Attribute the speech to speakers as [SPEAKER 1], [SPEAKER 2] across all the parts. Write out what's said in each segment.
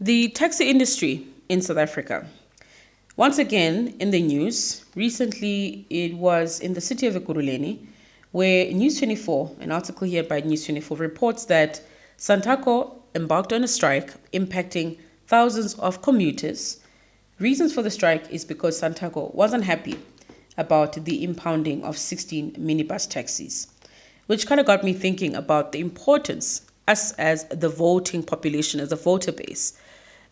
[SPEAKER 1] The taxi industry in South Africa. Once again in the news, recently it was in the city of Ekurhuleni, where News 24, an article here by News 24, reports that Santaco embarked on a strike impacting thousands of commuters. Reasons for the strike is because Santaco wasn't happy about the impounding of 16 minibus taxis, which kind of got me thinking about the importance, us as the voting population, as a voter base,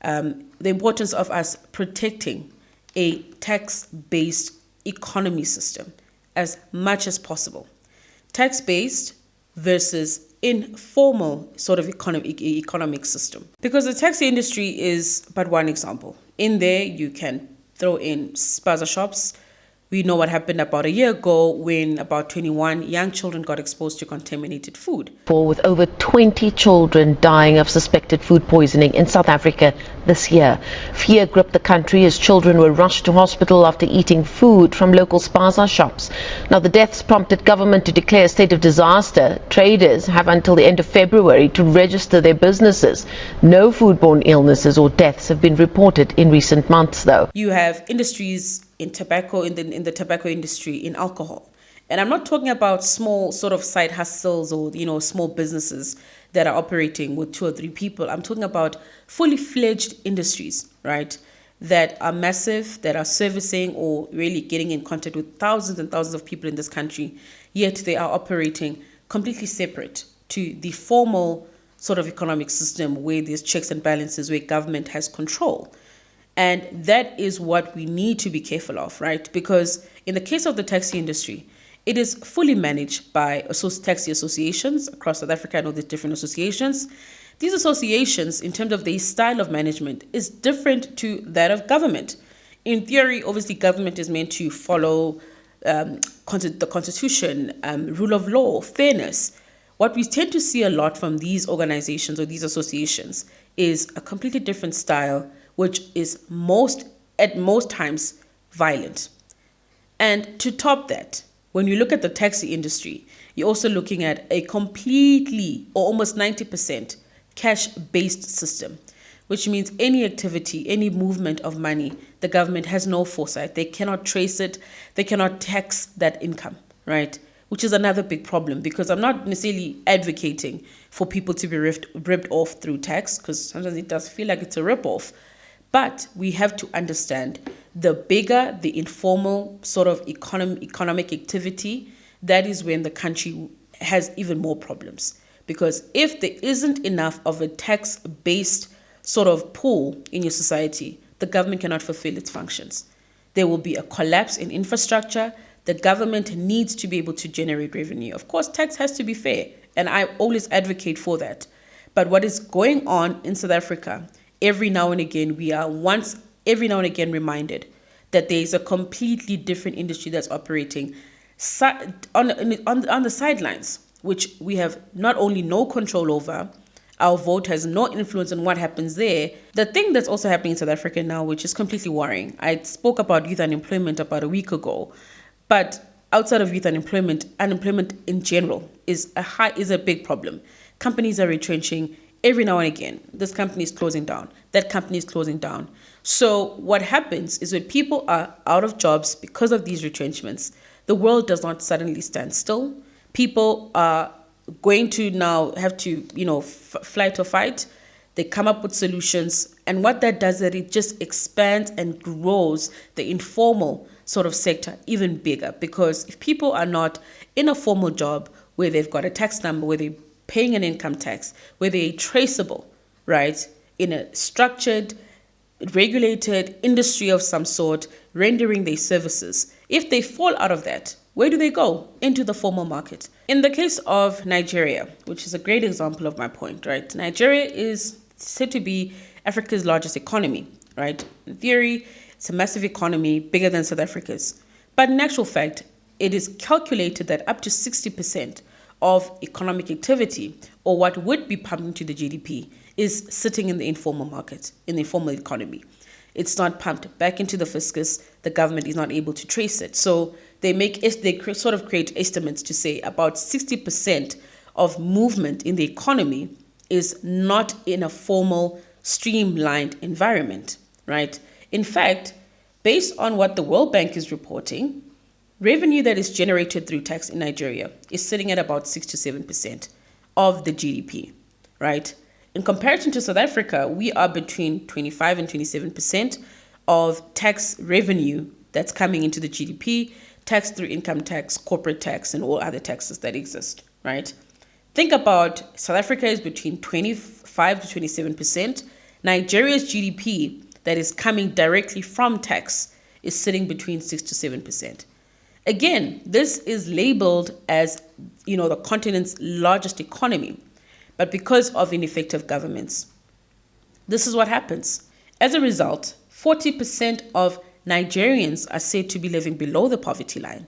[SPEAKER 1] the importance of us protecting a tax-based economy system as much as possible. Tax-based versus informal sort of economic system. Because the taxi industry is but one example. In there, you can throw in spaza shops. We know what happened about a year ago when about 21 young children got exposed to contaminated food.
[SPEAKER 2] With over 20 children dying of suspected food poisoning in South Africa this year. Fear gripped the country as children were rushed to hospital after eating food from local spaza shops. Now, the deaths prompted government to declare a state of disaster. Traders have until the end of February to register their businesses. No foodborne illnesses or deaths have been reported in recent months, though.
[SPEAKER 1] You have industries in tobacco, in the tobacco industry, in alcohol. And I'm not talking about small sort of side hustles or, small businesses that are operating with 2 or 3 people. I'm talking about fully fledged industries, right? That are massive, that are servicing or really getting in contact with thousands and thousands of people in this country. Yet they are operating completely separate to the formal sort of economic system where there's checks and balances, where government has control. And that is what we need to be careful of, right? Because in the case of the taxi industry, it is fully managed by taxi associations across South Africa. I know there's different associations. These associations, in terms of their style of management, is different to that of government. In theory, obviously, government is meant to follow the constitution, rule of law, fairness. What we tend to see a lot from these organizations or these associations is a completely different style, which is at most times violent. And to top that, when you look at the taxi industry, you're also looking at a completely or almost 90% cash-based system, which means any activity, any movement of money, the government has no foresight. They cannot trace it. They cannot tax that income, right? Which is another big problem, because I'm not necessarily advocating for people to be ripped off through tax, because sometimes it does feel like it's a rip-off. But we have to understand, the bigger the informal sort of economic activity, that is when the country has even more problems. Because if there isn't enough of a tax-based sort of pool in your society, the government cannot fulfill its functions. There will be a collapse in infrastructure. The government needs to be able to generate revenue. Of course, tax has to be fair, and I always advocate for that. But what is going on in South Africa, every now and again reminded that there is a completely different industry that's operating on the sidelines, which we have not only no control over, our vote has no influence on what happens there. The thing that's also happening in South Africa now, which is completely worrying, I spoke about youth unemployment about a week ago, but outside of youth unemployment in general is a big problem. Companies are retrenching. Every now and again, this company is closing down, that company is closing down. So what happens is when people are out of jobs because of these retrenchments, the world does not suddenly stand still. People are going to now have to, flight or fight. They come up with solutions. And what that does is it just expands and grows the informal sort of sector even bigger. Because if people are not in a formal job where they've got a tax number, where they're paying an income tax, where they're traceable, right, in a structured, regulated industry of some sort, rendering their services, if they fall out of that, where do they go? Into the formal market. In the case of Nigeria, which is a great example of my point, right? Nigeria is said to be Africa's largest economy, right? In theory, it's a massive economy, bigger than South Africa's. But in actual fact, it is calculated that up to 60% of economic activity, or what would be pumped into the GDP, is sitting in the informal market, in the informal economy. It's not pumped back into the fiscus. The government is not able to trace it. So they sort of create estimates to say about 60% of movement in the economy is not in a formal streamlined environment, right? In fact, based on what the World Bank is reporting, revenue that is generated through tax in Nigeria is sitting at about 6 to 7% of the GDP, right? In comparison to South Africa, we are between 25 and 27% of tax revenue that's coming into the GDP, tax through income tax, corporate tax, and all other taxes that exist, right? Think about South Africa is between 25 to 27%. Nigeria's GDP that is coming directly from tax is sitting between 6 to 7%. Again, this is labeled as, the continent's largest economy, but because of ineffective governments, this is what happens. As a result, 40% of Nigerians are said to be living below the poverty line.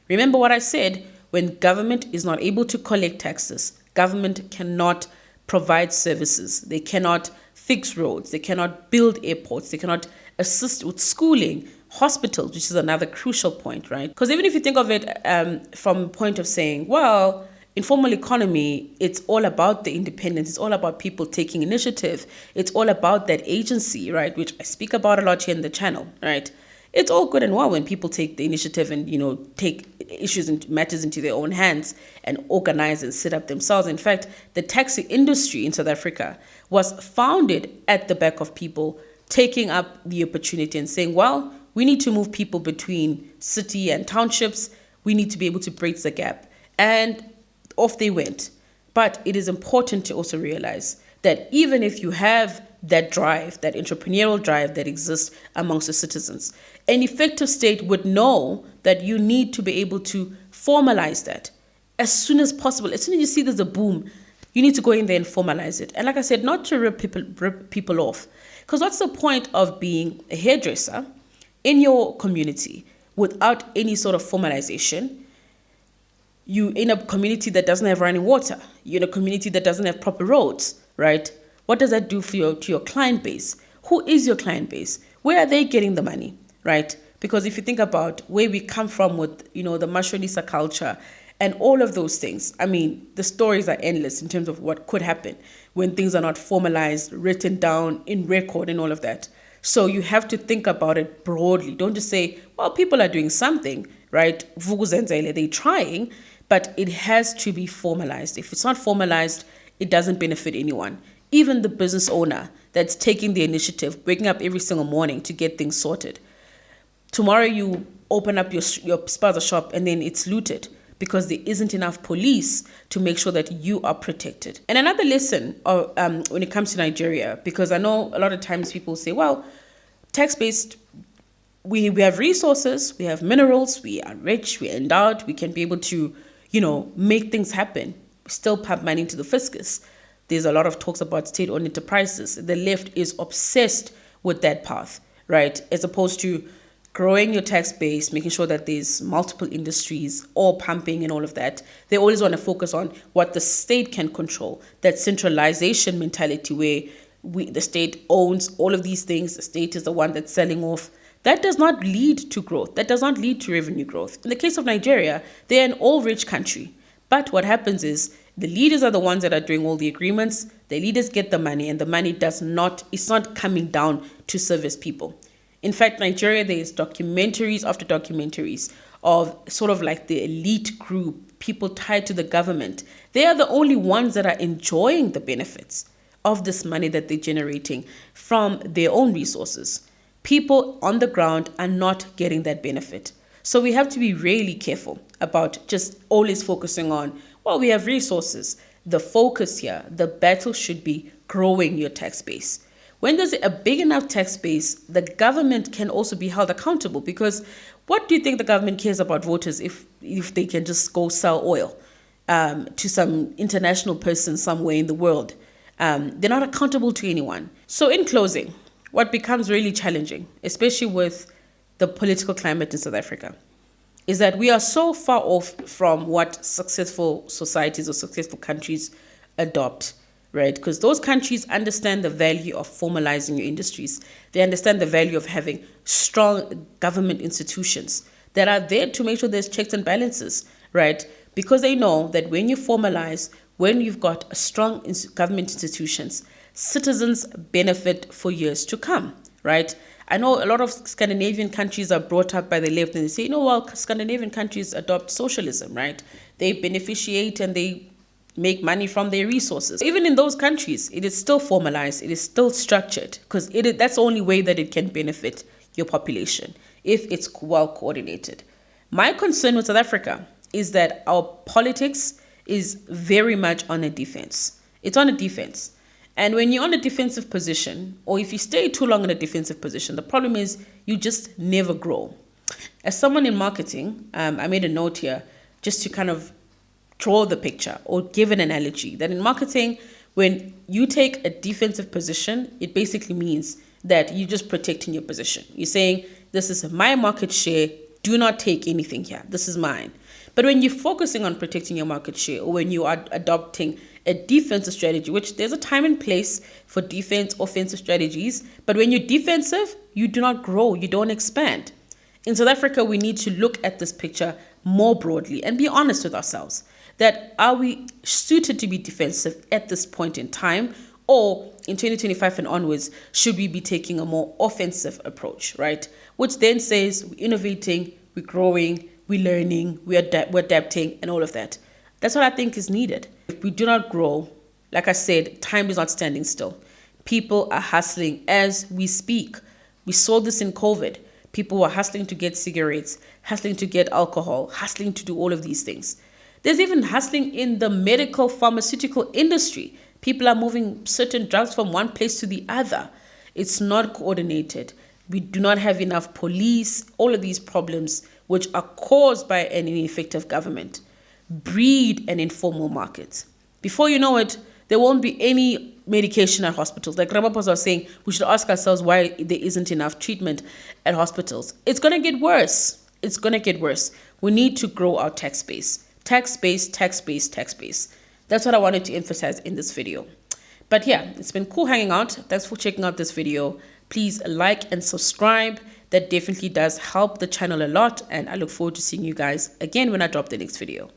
[SPEAKER 1] Remember what I said, when government is not able to collect taxes, government cannot provide services, they cannot fix roads, they cannot build airports, they cannot assist with schooling, hospitals, which is another crucial point, right? Because even if you think of it from a point of saying, well, informal economy, it's all about the independence, it's all about people taking initiative, it's all about that agency, right, which I speak about a lot here in the channel, right? It's all good and well when people take the initiative and, take issues and matters into their own hands and organize and set up themselves. In fact, the taxi industry in South Africa was founded at the back of people taking up the opportunity and saying, well, we need to move people between city and townships. We need to be able to bridge the gap. And off they went. But it is important to also realize that even if you have that drive, that entrepreneurial drive that exists amongst the citizens, an effective state would know that you need to be able to formalize that as soon as possible. As soon as you see there's a boom, you need to go in there and formalize it. And like I said, not to rip people off. Because what's the point of being a hairdresser in your community without any sort of formalization? You in a community that doesn't have running water. You're in a community that doesn't have proper roads, right? What does that do to your client base? Who is your client base? Where are they getting the money, right? Because if you think about where we come from with, the Mashonisa culture and all of those things, I mean, the stories are endless in terms of what could happen when things are not formalized, written down in record and all of that. So you have to think about it broadly. Don't just say, well, people are doing something, right? They're trying, but it has to be formalized. If it's not formalized, it doesn't benefit anyone. Even the business owner that's taking the initiative, waking up every single morning to get things sorted. Tomorrow you open up your spaza shop and then it's looted because there isn't enough police to make sure that you are protected. And another lesson when it comes to Nigeria, because I know a lot of times people say, well, tax-based, we have resources, we have minerals, we are rich, we're endowed, we can be able to, make things happen, still pump money into the fiscus. There's a lot of talks about state-owned enterprises. The left is obsessed with that path, right? As opposed to growing your tax base, making sure that there's multiple industries, all pumping and all of that. They always want to focus on what the state can control, that centralization mentality where the state owns all of these things, the state is the one that's selling off. That does not lead to growth. That does not lead to revenue growth. In the case of Nigeria, they're an all-rich country. But what happens is the leaders are the ones that are doing all the agreements. The leaders get the money, and the money it's not coming down to service people. In fact, Nigeria, there's documentaries after documentaries of sort of like the elite group, people tied to the government. They are the only ones that are enjoying the benefits of this money that they're generating from their own resources. People on the ground are not getting that benefit. So we have to be really careful about just always focusing on, well, we have resources. The focus here, the battle should be growing your tax base. When there's a big enough tax base, the government can also be held accountable, because what do you think the government cares about voters if they can just go sell oil to some international person somewhere in the world? They're not accountable to anyone. So in closing, what becomes really challenging, especially with the political climate in South Africa, is that we are so far off from what successful societies or successful countries adopt, right? Because those countries understand the value of formalizing your industries. They understand the value of having strong government institutions that are there to make sure there's checks and balances, right? Because they know that when you formalize, when you've got strong government institutions, citizens benefit for years to come, right? I know a lot of Scandinavian countries are brought up by the left and they say, well, Scandinavian countries adopt socialism, right? They beneficiate and they make money from their resources. Even in those countries, it is still formalized, it is still structured, because that's the only way that it can benefit your population, if it's well coordinated. My concern with South Africa is that our politics is very much on a defense. It's on a defense. And when you're on a defensive position, or if you stay too long in a defensive position, the problem is you just never grow. As someone in marketing, I made a note here just to kind of draw the picture or give an analogy that in marketing, when you take a defensive position, it basically means that you're just protecting your position. You're saying, this is my market share, do not take anything here, this is mine. But when you're focusing on protecting your market share, or when you are adopting a defensive strategy, which there's a time and place for defense, offensive strategies, but when you're defensive, you do not grow, you don't expand. In South Africa, we need to look at this picture more broadly and be honest with ourselves. That are we suited to be defensive at this point in time, or in 2025 and onwards, should we be taking a more offensive approach, right? Which then says we're innovating, we're growing, we're learning, we're adapting, and all of that. That's what I think is needed. If we do not grow, like I said, time is not standing still. People are hustling as we speak. We saw this in COVID. People were hustling to get cigarettes, hustling to get alcohol, hustling to do all of these things. There's even hustling in the medical pharmaceutical industry. People are moving certain drugs from one place to the other. It's not coordinated. We do not have enough police. All of these problems, which are caused by an ineffective government, breed an informal market. Before you know it, there won't be any medication at hospitals. Like Ramaphosa was saying, we should ask ourselves why there isn't enough treatment at hospitals. It's going to get worse. It's going to get worse. We need to grow our tax base. Tax base, tax base, tax base. That's what I wanted to emphasize in this video. But yeah, it's been cool hanging out. Thanks for checking out this video. Please like and subscribe. That definitely does help the channel a lot. And I look forward to seeing you guys again when I drop the next video.